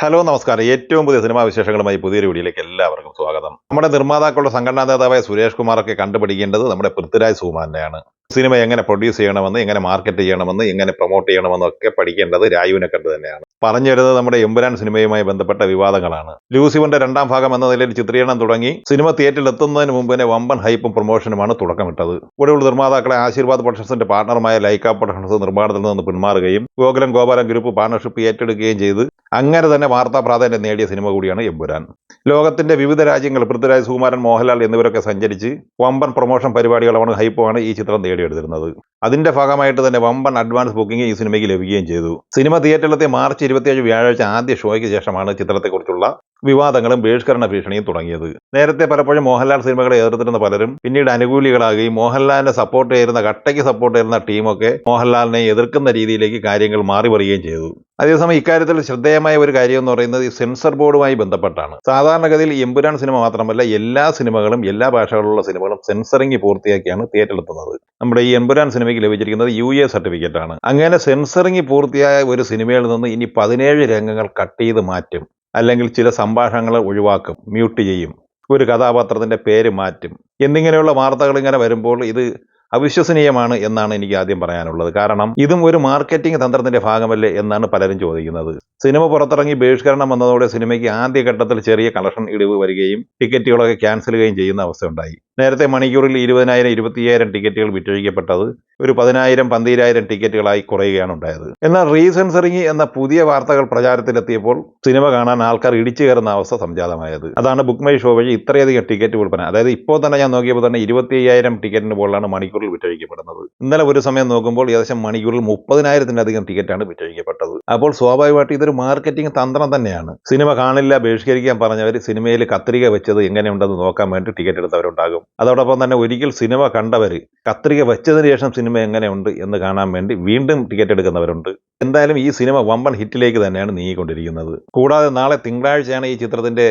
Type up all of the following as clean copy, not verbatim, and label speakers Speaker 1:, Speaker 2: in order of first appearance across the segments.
Speaker 1: Hello നമസ്കാരം. ഏറ്റവും പുതിയ സിനിമാ വിശേഷങ്ങളുമായി പുതിയൊരു വീഡിയോയിലേക്ക് എല്ലാവർക്കും സ്വാഗതം. നമ്മുടെ നിർമ്മാതാക്കളുടെ സംഘടനാ നേതാവായ സുരേഷ് കുമാറൊക്കെ കണ്ടുപിടിക്കേണ്ടത് നമ്മുടെ പൃഥ്വിരാജ് സുകുമാരനെയാണ്. സിനിമ എങ്ങനെ പ്രൊഡ്യൂസ് ചെയ്യണമെന്ന്, എങ്ങനെ മാർക്കറ്റ് ചെയ്യണമെന്ന്, എങ്ങനെ പ്രൊമോട്ട് ചെയ്യണമെന്നൊക്കെ പഠിക്കേണ്ടത് രായുവിനെ കണ്ട് തന്നെയാണ്. പറഞ്ഞു വരുന്നത് നമ്മുടെ എമ്പുരാൻ സിനിമയുമായി ബന്ധപ്പെട്ട വിവാദങ്ങളാണ്. ലൂസിഫറിന്റെ രണ്ടാം ഭാഗം എന്ന നിലയിൽ ചിത്രീകരണം തുടങ്ങി സിനിമ തിയേറ്ററിൽ എത്തുന്നതിന് മുമ്പ് തന്നെ വമ്പൻ ഹൈപ്പും പ്രൊമോഷനുമാണ് തുടക്കമിട്ടത്. കൂടെയുള്ള നിർമ്മാതാക്കളെ ആശീർവാദ് പ്രൊഡക്ഷൻസിന്റെ പാർട്ണറുമായ ലൈക്ക പ്രൊഡക്ഷൻസ് നിർമ്മാണത്തിൽ നിന്ന് പിന്മാറുകയും ഗോകുലം ഗ്രൂപ്പ് പാർട്ണർഷിപ്പ് ഏറ്റെടുക്കുകയും ചെയ്ത് അങ്ങനെ തന്നെ വാർത്താ പ്രാധാന്യം നേടിയ സിനിമ കൂടിയാണ് എമ്പുരാൻ. ലോകത്തിന്റെ വിവിധ രാജ്യങ്ങൾ പൃഥ്വിരാജ്, സുകുമാരൻ, മോഹൻലാൽ എന്നിവരൊക്കെ സഞ്ചരിച്ച് വമ്പൻ പ്രൊമോഷൻ പരിപാടികളാണ്, ഹൈപ്പുമാണ് ഈ ചിത്രം നേടിയെടുത്തിരുന്നത്. അതിന്റെ ഭാഗമായിട്ട് തന്നെ വമ്പൻ അഡ്വാൻസ് ബുക്കിംഗ് ഈ സിനിമയ്ക്ക് ലഭിക്കുകയും ചെയ്തു. സിനിമ തിയേറ്ററിലെത്തിയ മാർച്ച് 27 വ്യാഴാഴ്ച ആദ്യ ഷോയ്ക്ക് ശേഷമാണ് ചിത്രത്തെക്കുറിച്ചുള്ള വിവാദങ്ങളും ബഹിഷ്കരണ ഭീഷണിയും തുടങ്ങിയത്. നേരത്തെ പലപ്പോഴും മോഹൻലാൽ സിനിമകളെ എതിർത്തിരുന്ന പലരും പിന്നീട് അനുകൂലികളാകുകയും മോഹൻലാലിനെ സപ്പോർട്ട് ചെയ്യുന്ന, കട്ടയ്ക്ക് സപ്പോർട്ട് ചെയ്യുന്ന ടീമൊക്കെ മോഹൻലാലിനെ എതിർക്കുന്ന രീതിയിലേക്ക് കാര്യങ്ങൾ മാറി പറയുകയും ചെയ്തു. അതേസമയം ഇക്കാര്യത്തിൽ ശ്രദ്ധേയമായ ഒരു കാര്യം എന്ന് പറയുന്നത് ഈ സെൻസർ ബോർഡുമായി ബന്ധപ്പെട്ടാണ്. സാധാരണഗതിയിൽ എമ്പുരാൻ സിനിമ മാത്രമല്ല, എല്ലാ സിനിമകളും, എല്ലാ ഭാഷകളിലുള്ള സിനിമകളും സെൻസറിങ് പൂർത്തിയാക്കിയാണ് തിയേറ്ററിലെത്തുന്നത്. നമ്മുടെ ഈ എമ്പുരാൻ സിനിമയ്ക്ക് ലഭിച്ചിരിക്കുന്നത് UA സർട്ടിഫിക്കറ്റ് ആണ്. അങ്ങനെ സെൻസറിങ് പൂർത്തിയായ ഒരു സിനിമയിൽ നിന്ന് ഇനി 17 രംഗങ്ങൾ കട്ട് ചെയ്ത് മാറ്റും, അല്ലെങ്കിൽ ചില സംഭാഷണങ്ങൾ ഒഴിവാക്കും, മ്യൂട്ട് ചെയ്യും, ഒരു കഥാപാത്രത്തിന്റെ പേര് മാറ്റും എന്നിങ്ങനെയുള്ള വാർത്തകൾ ഇങ്ങനെ വരുമ്പോൾ ഇത് അവിശ്വസനീയമാണ് എന്നാണ് എനിക്ക് ആദ്യം പറയാനുള്ളത്. കാരണം ഇതും ഒരു മാർക്കറ്റിംഗ് തന്ത്രത്തിന്റെ ഭാഗമല്ലേ എന്നാണ് പലരും ചോദിക്കുന്നത്. സിനിമ പുറത്തിറങ്ങി ബഹിഷ്കരണം വന്നതോടെ സിനിമയ്ക്ക് ആദ്യഘട്ടത്തിൽ ചെറിയ കളക്ഷൻ ഇടിവ് വരികയും ടിക്കറ്റുകളൊക്കെ ക്യാൻസൽ ചെയ്യുകയും ചെയ്യുന്ന അവസ്ഥയുണ്ടായി. നേരത്തെ മണിക്കൂറിൽ 20,000, 25,000 ടിക്കറ്റുകൾ വിറ്റഴിക്കപ്പെട്ടത് ഒരു 10,000, 12,000 ടിക്കറ്റുകളായി കുറയുകയാണ് ഉണ്ടായത്. എന്നാൽ റീസെൻസറിങ് എന്ന പുതിയ വാർത്തകൾ പ്രചാരത്തിലെത്തിയപ്പോൾ സിനിമ കാണാൻ ആൾക്കാർ ഇടിച്ചു കയറുന്ന അവസ്ഥ സംജാതമായത്. അതാണ് ബുക്ക് മൈ ഷോ വഴി ഇത്രയധികം ടിക്കറ്റ് വിൽപ്പന. അതായത് ഇപ്പോൾ തന്നെ ഞാൻ നോക്കിയപ്പോൾ തന്നെ 25,000 ടിക്കറ്റിന് മുകളിലാണ് മണിക്കൂറിൽ വിറ്റഴിക്കപ്പെടുന്നത്. ഇന്നലെ ഒരു സമയം നോക്കുമ്പോൾ ഏകദേശം മണിക്കൂറിൽ 30,000-ലധികം ടിക്കറ്റാണ് വിറ്റഴിക്കപ്പെട്ടത്. അപ്പോൾ സ്വാഭാവികമായിട്ട് ഇതൊരു മാർക്കറ്റിംഗ് തന്ത്രം തന്നെയാണ്. സിനിമ കാണില്ല, ബഹിഷ്കരിക്കാൻ പറഞ്ഞവർ സിനിമയിൽ കത്രിക വെച്ചത് എങ്ങനെയുണ്ടെന്ന് നോക്കാൻ വേണ്ടി ടിക്കറ്റ് എടുത്തവരുണ്ടാകും. അതോടൊപ്പം തന്നെ ഒരിക്കൽ സിനിമ കണ്ടവർ കത്രിക വെച്ചതിന് ശേഷം സിനിമ എങ്ങനെയുണ്ട് എന്ന് കാണാൻ വേണ്ടി വീണ്ടും ടിക്കറ്റ് എടുക്കുന്നവരുണ്ട്. എന്തായാലും ഈ സിനിമ വമ്പൻ ഹിറ്റിലേക്ക് തന്നെയാണ് നീങ്ങിക്കൊണ്ടിരിക്കുന്നത്. കൂടാതെ നാളെ തിങ്കളാഴ്ചയാണ് ഈ ചിത്രത്തിന്റെ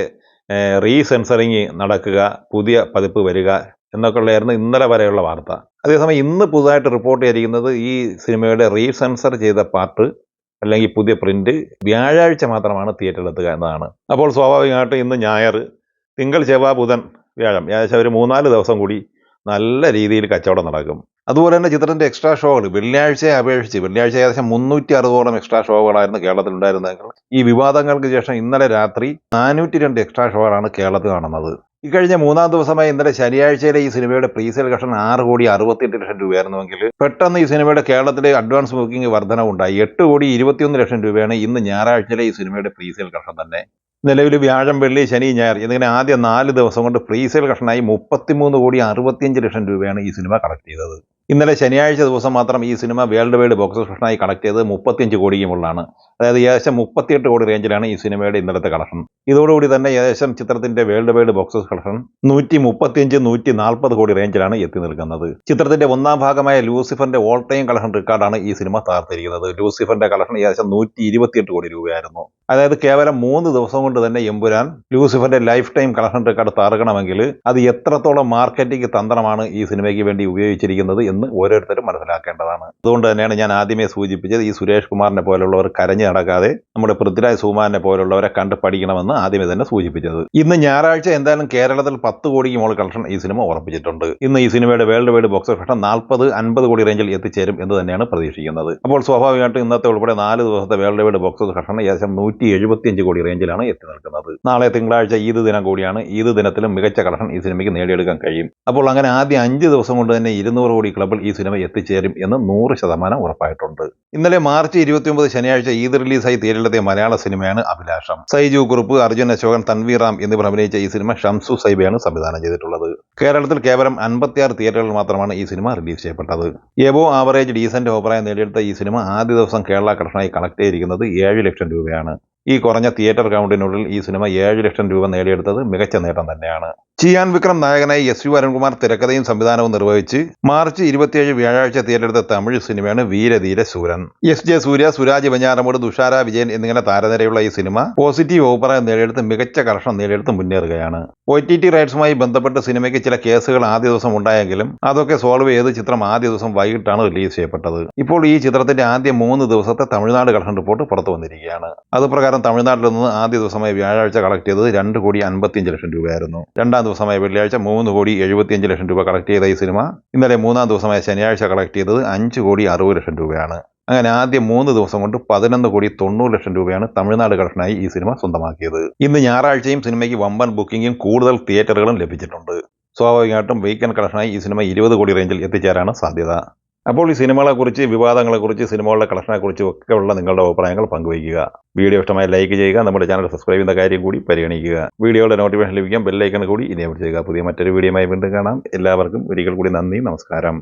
Speaker 1: റീസെൻസറിങ് നടക്കുക, പുതിയ പതിപ്പ് വരിക എന്നൊക്കെയുള്ളതായിരുന്നു ഇന്നലെ വരെയുള്ള വാർത്ത. അതേസമയം ഇന്ന് പുതുതായിട്ട് റിപ്പോർട്ട് ചെയ്തിരിക്കുന്നത് ഈ സിനിമയുടെ റീസെൻസർ ചെയ്ത പാർട്ട് അല്ലെങ്കിൽ പുതിയ പ്രിന്റ് വ്യാഴാഴ്ച മാത്രമാണ് തിയേറ്ററിലെത്തുക എന്നതാണ്. അപ്പോൾ സ്വാഭാവികമായിട്ടും ഇന്ന് ഞായർ, തിങ്കൾ, ചൊവ്വ, ബുധൻ, വ്യാഴം, ഏകദേശം ഒരു 3-4 ദിവസം കൂടി നല്ല രീതിയിൽ കച്ചവടം നടക്കും. അതുപോലെ തന്നെ ചിത്രത്തിന്റെ എക്സ്ട്രാ ഷോകൾ വെള്ളിയാഴ്ചയെ അപേക്ഷിച്ച് വെള്ളിയാഴ്ച ഏകദേശം 360ഓളം എക്സ്ട്രാ ഷോകളായിരുന്നു കേരളത്തിൽ ഉണ്ടായിരുന്നെങ്കിൽ ഈ വിവാദങ്ങൾക്ക് ശേഷം ഇന്നലെ രാത്രി 402 എക്സ്ട്രാ ഷോകളാണ് കേരളത്തിൽ കാണുന്നത്. ഇക്കഴിഞ്ഞ 3-ാം ദിവസമായ ഇന്നലെ ശനിയാഴ്ചയിലെ ഈ സിനിമയുടെ പ്രീസെയിൽ കളക്ഷൻ 6,68,00,000 രൂപയായിരുന്നുവെങ്കിൽ പെട്ടെന്ന് ഈ സിനിമയുടെ കേരളത്തിലെ അഡ്വാൻസ് ബുക്കിംഗ് വർധനവുണ്ടായി. 8,21,00,000 രൂപയാണ് ഇന്ന് ഞായറാഴ്ചയിലെ ഈ സിനിമയുടെ പ്രീസെയിൽ കളക്ഷൻ തന്നെ. നിലവിൽ വ്യാഴം, വെള്ളി, ശനി, ഞായർ എന്നിങ്ങനെ ആദ്യ 4 ദിവസം കൊണ്ട് പ്രീസെയിൽ കളക്ഷനായി 33,65,00,000 രൂപയാണ് ഈ സിനിമ കളക്ട് ചെയ്തത്. ഇന്നലെ ശനിയാഴ്ച ദിവസം മാത്രം ഈ സിനിമ വേൾഡ് വൈഡ് ബോക്സ് കളക്ഷനായി കളക്ട് ചെയ്തത് 35 കോടിക്ക് മുകളിലാണ്. അതായത് ഏകദേശം 38 കോടി റേഞ്ചിലാണ് ഈ സിനിമയുടെ ഇന്നലത്തെ കളക്ഷൻ. ഇതോടുകൂടി തന്നെ ഏകദേശം ചിത്രത്തിന്റെ വേൾഡ് വൈഡ് ബോക്സ് കളക്ഷൻ 135, 140 കോടി റേഞ്ചിലാണ് എത്തി നിൽക്കുന്നത്. ചിത്രത്തിന്റെ 1-ാം ഭാഗമായ ലൂസിഫറിന്റെ ഓൾ ടൈം കളക്ഷൻ റെക്കോർഡാണ് ഈ സിനിമ തകർത്തിരിക്കുന്നത്. ലൂസിഫറിന്റെ കളക്ഷൻ ഏകദേശം 128 കോടി രൂപയായിരുന്നു. അതായത് കേവലം 3 ദിവസം കൊണ്ട് തന്നെ എമ്പുരാൻ ലൂസിഫറിന്റെ ലൈഫ് ടൈം കളക്ഷൻ റെക്കോർഡ് തകർക്കണമെങ്കിൽ അത് എത്രത്തോളം മാർക്കറ്റിംഗ് തന്ത്രമാണ് ഈ സിനിമയ്ക്ക് വേണ്ടി ഉപയോഗിച്ചിരിക്കുന്നത് എന്ന് ഓരോരുത്തരും മനസ്സിലാക്കേണ്ടതാണ്. അതുകൊണ്ട് തന്നെയാണ് ഞാൻ ആദ്യമേ സൂചിപ്പിച്ചത്, ഈ സുരേഷ് കുമാറിനെ പോലുള്ളവർ കരഞ്ഞു നടക്കാതെ നമ്മുടെ പൃഥ്വിരാജ് സുകുമാരനെ പോലുള്ളവരെ കണ്ട് പഠിക്കണമെന്ന് ആദ്യമേ തന്നെ സൂചിപ്പിച്ചത്. ഇന്ന് ഞായറാഴ്ച എന്തായാലും കേരളത്തിൽ 10 കോടിക്ക് മുകളിൽ കളക്ഷൻ ഈ സിനിമ ഉറപ്പിച്ചിട്ടുണ്ട്. ഇന്ന് ഈ സിനിമയുടെ വേൾഡ് വൈഡ് ബോക്സ് കളക്ഷൻ 40-50 കോടി റേഞ്ചിൽ എത്തിച്ചേരും എന്ന് തന്നെയാണ് പ്രതീക്ഷിക്കുന്നത്. അപ്പോൾ സ്വാഭാവികമായിട്ടും ഇന്നത്തെ ഉൾപ്പെടെ 4 ദിവസത്തെ വേൾഡ് വൈഡ് ബോക്സ് കളക്ഷൻ ഏകദേശം 175 കോടി റേഞ്ചിലാണ് എത്തി നിൽക്കുന്നത്. നാളെ തിങ്കളാഴ്ച ഈദ് ദിനം കൂടിയാണ്. ഈദ് ദിനത്തിലും മികച്ച കളക്ഷൻ ഈ സിനിമയ്ക്ക് നേടിയെടുക്കാൻ കഴിയും. അപ്പോൾ അങ്ങനെ ആദ്യ 5 ദിവസം കൊണ്ട് തന്നെ 200 കോടി ക്ലബിൽ ഈ സിനിമ എത്തിച്ചേരും എന്ന് 100% ഉറപ്പായിട്ടുണ്ട്. ഇന്നലെ മാർച്ച് 29 ശനിയാഴ്ച ഈദ് റിലീസായി തിയേറ്ററിലെത്തിയ മലയാള സിനിമയാണ് അഭിലാഷം. സൈജു കുറുപ്പ്, അർജുൻ അശോകൻ, തൻവീർ റാം എന്നിവർ അഭിനയിച്ച ഈ സിനിമ ഷംസു സൈബയാണ് സംവിധാനം ചെയ്തിട്ടുള്ളത്. കേരളത്തിൽ കേവലം 56 തിയേറ്ററുകളിൽ മാത്രമാണ് ഈ സിനിമ റിലീസ് ചെയ്യപ്പെട്ടത്. എബോ ആവറേജ് ഡീസന്റ് അഭിപ്രായം നേടിയെടുത്ത ഈ സിനിമ ആദ്യ ദിവസം കേരള കളക്ഷനായി കളക്ട് ചെയ്തിരിക്കുന്നത് 7 ലക്ഷം രൂപയാണ്. ഈ കുറഞ്ഞ തിയേറ്റർ കൗണ്ടിനുള്ളിൽ ഈ സിനിമ 7 ലക്ഷം രൂപ നേടിയെടുത്തത് മികച്ച നേട്ടം തന്നെയാണ്. ചിയാൻ വിക്രം നായകനായി എസ് വി അരുൺകുമാർ തിരക്കഥയും സംവിധാനവും നിർവഹിച്ച് മാർച്ച് 27 വ്യാഴാഴ്ച തിയേറ്ററെടുത്ത തമിഴ് സിനിമയാണ് വീരധീര ശൂരൻ. എസ് ജെ സൂര്യ, സുരാജ് വെഞ്ഞാറമൂട്, തുഷാര വിജയൻ എന്നിങ്ങനെ താരനിരയുള്ള ഈ സിനിമ പോസിറ്റീവ് അഭിപ്രായം നേടിയെടുത്ത് മികച്ച കളക്ഷൻ നേടിയെടുത്ത് മുന്നേറുകയാണ്. OTT റൈറ്റ്സുമായി ബന്ധപ്പെട്ട് സിനിമയ്ക്ക് ചില കേസുകൾ ആദ്യ ദിവസം ഉണ്ടായെങ്കിലും അതൊക്കെ സോൾവ് ചെയ്ത് ചിത്രം ആദ്യ ദിവസം വൈകിട്ടാണ് റിലീസ് ചെയ്യപ്പെട്ടത്. ഇപ്പോൾ ഈ ചിത്രത്തിന്റെ ആദ്യ 3 ദിവസത്തെ തമിഴ്നാട് കളക്ഷൻ റിപ്പോർട്ട് പുറത്തു വന്നിരിക്കുകയാണ്. അതുപ്രകാരം തമിഴ്നാട്ടിൽ നിന്ന് ആദ്യ ദിവസമായ വ്യാഴാഴ്ച കളക്ട് ചെയ്തത് 2,55,00,000 രൂപയായിരുന്നു. രണ്ടാം ദിവസമായ വെള്ളിയാഴ്ച 3,75,00,000 രൂപ കളക്ട് ചെയ്ത ഈ സിനിമ ഇന്നലെ മൂന്നാം ദിവസമായ ശനിയാഴ്ച കളക്ട് ചെയ്തത് 5,60,00,000 രൂപയാണ്. അങ്ങനെ ആദ്യ 3 ദിവസം കൊണ്ട് 11,90,00,000 രൂപയാണ് തമിഴ്നാട് കളക്ഷനായി ഈ സിനിമ സ്വന്തമാക്കിയത്. ഇന്ന് ഞായറാഴ്ചയും സിനിമയ്ക്ക് വമ്പൻ ബുക്കിംഗും കൂടുതൽ തിയേറ്ററുകളും ലഭിച്ചിട്ടുണ്ട്. സ്വാഭാവികമായിട്ടും വീക്കെൻഡ് കളക്ഷനായി ഈ സിനിമ 20 കോടി റേഞ്ചിൽ എത്തിച്ചേരാനാണ് സാധ്യത. അപ്പോൾ ഈ സിനിമകളെക്കുറിച്ച്, വിവാദങ്ങളെക്കുറിച്ച്, സിനിമകളുടെ കളക്ഷനെക്കുറിച്ചും ഒക്കെയുള്ള നിങ്ങളുടെ അഭിപ്രായങ്ങൾ പങ്കുവയ്ക്കുക. വീഡിയോ ഇഷ്ടമായി ലൈക്ക് ചെയ്യുക. നമ്മുടെ ചാനൽ സബ്സ്ക്രൈബ് ചെയ്യുന്ന കാര്യം കൂടി പരിഗണിക്കുക. വീഡിയോയുടെ നോട്ടിഫിക്കേഷൻ ലഭിക്കാൻ ബെല്ലൈക്കൺ കൂടി ഇനേബിൾ ചെയ്യുക. പുതിയ മറ്റൊരു വീഡിയോയുമായി വീണ്ടും കാണാം. എല്ലാവർക്കും ഒരിക്കൽ കൂടി നന്ദി, നമസ്കാരം.